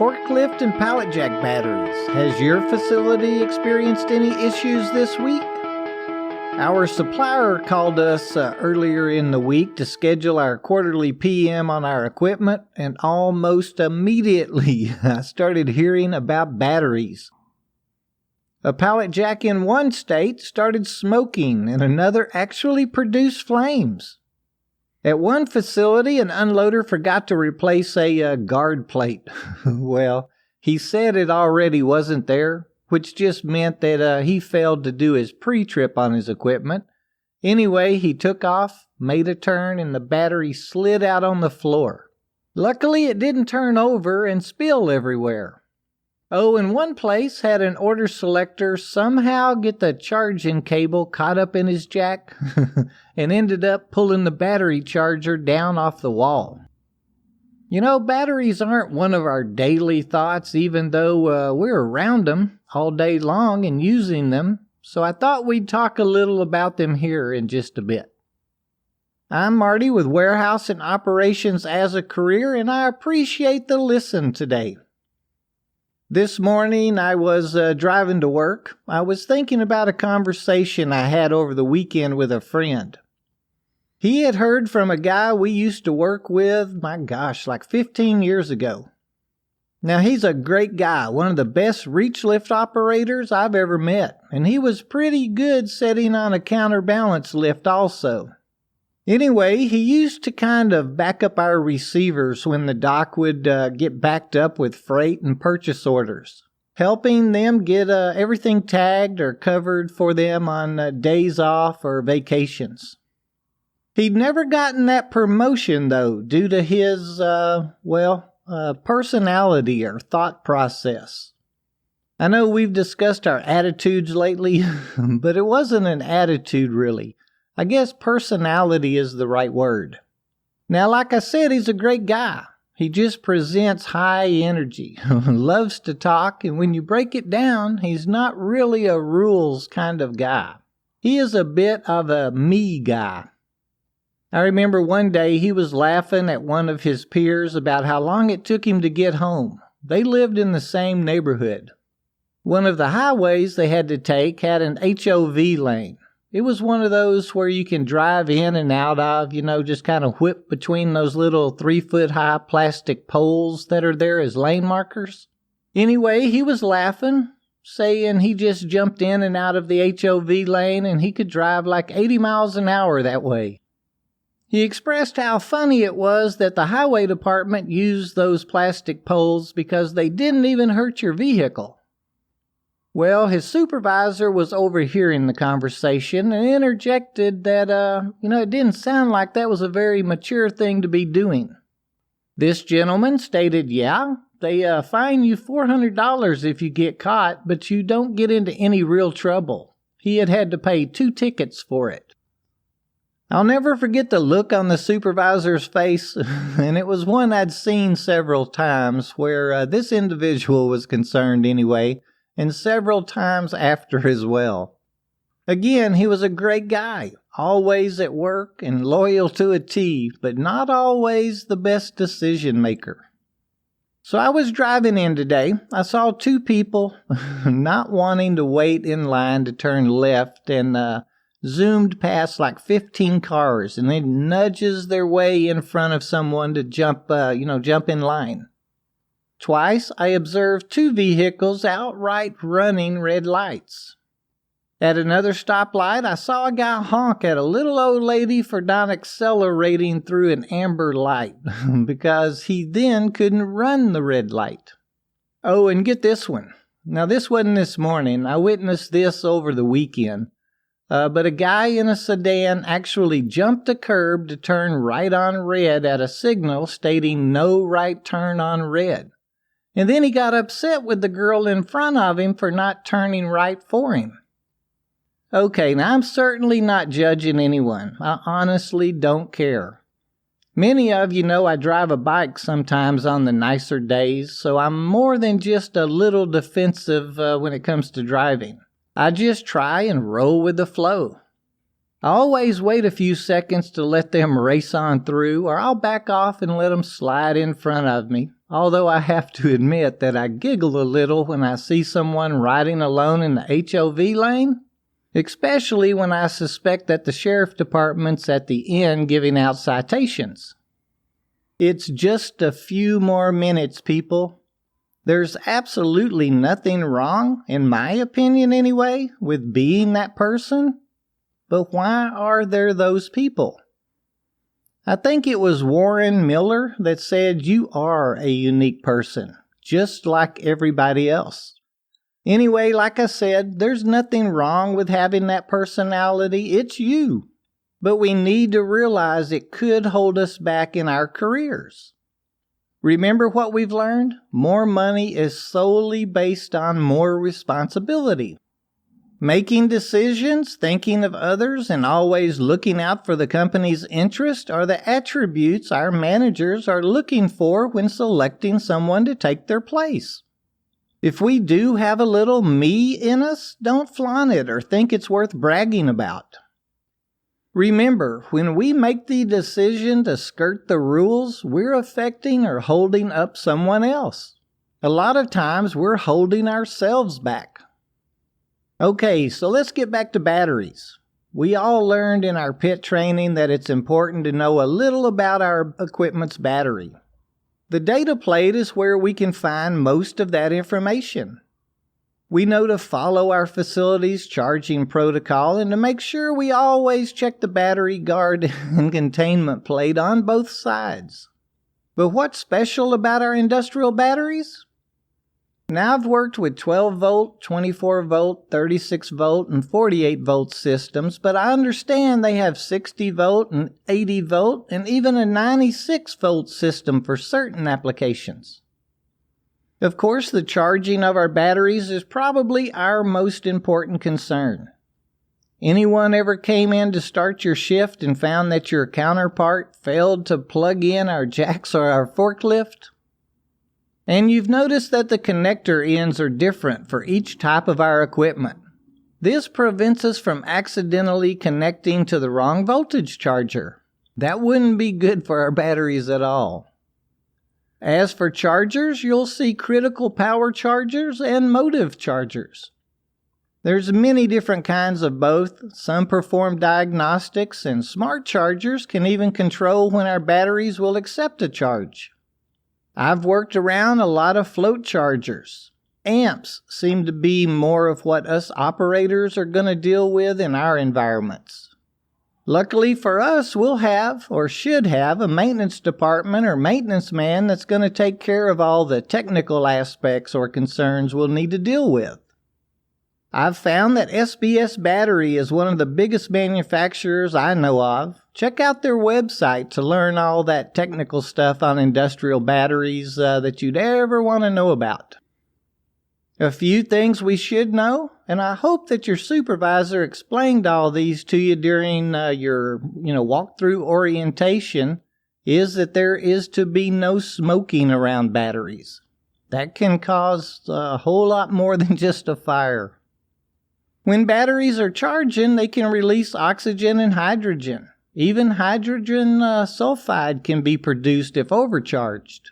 forklift and pallet jack batteries. Has your facility experienced any issues this week? Our supplier called us earlier in the week to schedule our quarterly PM on our equipment, and almost immediately I started hearing about batteries. A pallet jack in one state started smoking and another actually produced flames. At one facility, an unloader forgot to replace a guard plate. Well, he said it already wasn't there, which just meant that he failed to do his pre-trip on his equipment. Anyway, he took off, made a turn, and the battery slid out on the floor. Luckily, it didn't turn over and spill everywhere. Oh, and one place had an order selector somehow get the charging cable caught up in his jack and ended up pulling the battery charger down off the wall. You know, batteries aren't one of our daily thoughts, even though we're around them all day long and using them, so I thought we'd talk a little about them here in just a bit. I'm Marty with Warehouse and Operations as a Career, and I appreciate the listen today. This morning I was driving to work. I was thinking about a conversation I had over the weekend with a friend. He had heard from a guy we used to work with, like 15 years ago. Now, he's a great guy, one of the best reachlift operators I've ever met, and he was pretty good setting on a counterbalance lift also. Anyway, he used to kind of back up our receivers when the dock would get backed up with freight and purchase orders, helping them get everything tagged or covered for them on days off or vacations. He'd never gotten that promotion, though, due to his, personality or thought process. I know we've discussed our attitudes lately, but it wasn't an attitude, really. I guess personality is the right word. Now, like I said, he's a great guy. He just presents high energy, loves to talk, and when you break it down, he's not really a rules kind of guy. He is a bit of a me guy. I remember one day he was laughing at one of his peers about how long it took him to get home. They lived in the same neighborhood. One of the highways they had to take had an HOV lane. It was one of those where you can drive in and out of, just kind of whip between those little 3-foot-high plastic poles that are there as lane markers. Anyway, he was laughing, saying he just jumped in and out of the HOV lane and he could drive like 80 miles an hour that way. He expressed how funny it was that the highway department used those plastic poles because they didn't even hurt your vehicle. Well, his supervisor was overhearing the conversation and interjected that, it didn't sound like that was a very mature thing to be doing. This gentleman stated, yeah, they fine you $400 if you get caught, but you don't get into any real trouble. He had to pay 2 tickets for it. I'll never forget the look on the supervisor's face, and it was one I'd seen several times where this individual was concerned anyway, and several times after as well. Again, he was a great guy, always at work and loyal to a T, but not always the best decision maker. So I was driving in today. I saw 2 people not wanting to wait in line to turn left and zoomed past like 15 cars and then nudges their way in front of someone to jump in line. Twice, I observed 2 vehicles outright running red lights. At another stoplight, I saw a guy honk at a little old lady for not accelerating through an amber light because he then couldn't run the red light. Oh, and get this one. Now, this wasn't this morning. I witnessed this over the weekend. But a guy in a sedan actually jumped a curb to turn right on red at a signal stating no right turn on red. And then he got upset with the girl in front of him for not turning right for him. Okay, now I'm certainly not judging anyone. I honestly don't care. Many of you know I drive a bike sometimes on the nicer days, so I'm more than just a little defensive when it comes to driving. I just try and roll with the flow. I always wait a few seconds to let them race on through, or I'll back off and let them slide in front of me, although I have to admit that I giggle a little when I see someone riding alone in the HOV lane, especially when I suspect that the sheriff department's at the end giving out citations. It's just a few more minutes, people. There's absolutely nothing wrong, in my opinion anyway, with being that person. But why are there those people? I think it was Warren Miller that said you are a unique person, just like everybody else. Anyway, like I said, there's nothing wrong with having that personality. It's you. But we need to realize it could hold us back in our careers. Remember what we've learned? More money is solely based on more responsibility. Making decisions, thinking of others, and always looking out for the company's interest are the attributes our managers are looking for when selecting someone to take their place. If we do have a little me in us, don't flaunt it or think it's worth bragging about. Remember, when we make the decision to skirt the rules, we're affecting or holding up someone else. A lot of times we're holding ourselves back. Okay, so let's get back to batteries. We all learned in our pit training that it's important to know a little about our equipment's battery. The data plate is where we can find most of that information. We know to follow our facility's charging protocol and to make sure we always check the battery guard and containment plate on both sides. But what's special about our industrial batteries? Now I've worked with 12 volt, 24 volt, 36 volt, and 48 volt systems, but I understand they have 60 volt and 80 volt and even a 96 volt system for certain applications. Of course, the charging of our batteries is probably our most important concern. Anyone ever came in to start your shift and found that your counterpart failed to plug in our jacks or our forklift? And you've noticed that the connector ends are different for each type of our equipment. This prevents us from accidentally connecting to the wrong voltage charger. That wouldn't be good for our batteries at all. As for chargers, you'll see critical power chargers and motive chargers. There's many different kinds of both. Some perform diagnostics, and smart chargers can even control when our batteries will accept a charge. I've worked around a lot of float chargers. Amps seem to be more of what us operators are going to deal with in our environments. Luckily for us, we'll have, or should have, a maintenance department or maintenance man that's going to take care of all the technical aspects or concerns we'll need to deal with. I've found that SBS Battery is one of the biggest manufacturers I know of. Check out their website to learn all that technical stuff on industrial batteries that you'd ever want to know about. A few things we should know, and I hope that your supervisor explained all these to you during your walkthrough orientation, is that there is to be no smoking around batteries. That can cause a whole lot more than just a fire. When batteries are charging, they can release oxygen and hydrogen. Even hydrogen sulfide can be produced if overcharged.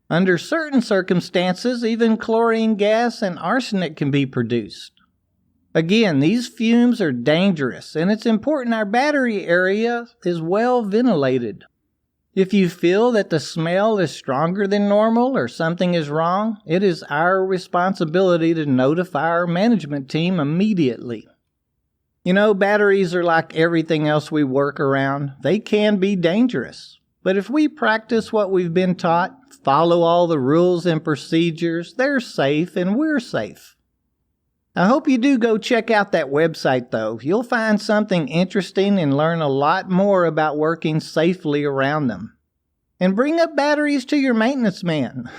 Under certain circumstances, even chlorine gas and arsenic can be produced. Again, these fumes are dangerous, and it's important our battery area is well ventilated. If you feel that the smell is stronger than normal or something is wrong, it is our responsibility to notify our management team immediately. You know, batteries are like everything else we work around. They can be dangerous. But if we practice what we've been taught, follow all the rules and procedures, they're safe and we're safe. I hope you do go check out that website though. You'll find something interesting and learn a lot more about working safely around them. And bring up batteries to your maintenance man.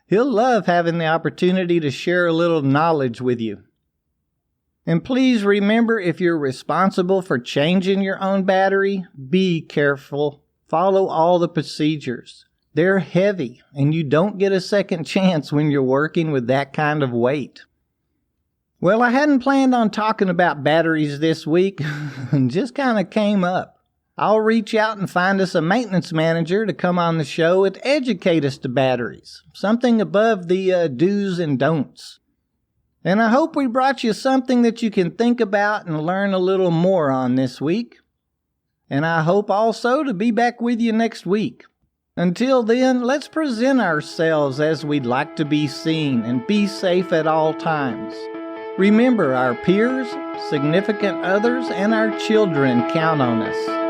He'll love having the opportunity to share a little knowledge with you. And please remember, if you're responsible for changing your own battery, be careful. Follow all the procedures. They're heavy, and you don't get a second chance when you're working with that kind of weight. Well, I hadn't planned on talking about batteries this week, just kind of came up. I'll reach out and find us a maintenance manager to come on the show and educate us to batteries, something above the do's and don'ts. And I hope we brought you something that you can think about and learn a little more on this week. And I hope also to be back with you next week. Until then, let's present ourselves as we'd like to be seen and be safe at all times. Remember, our peers, significant others, and our children count on us.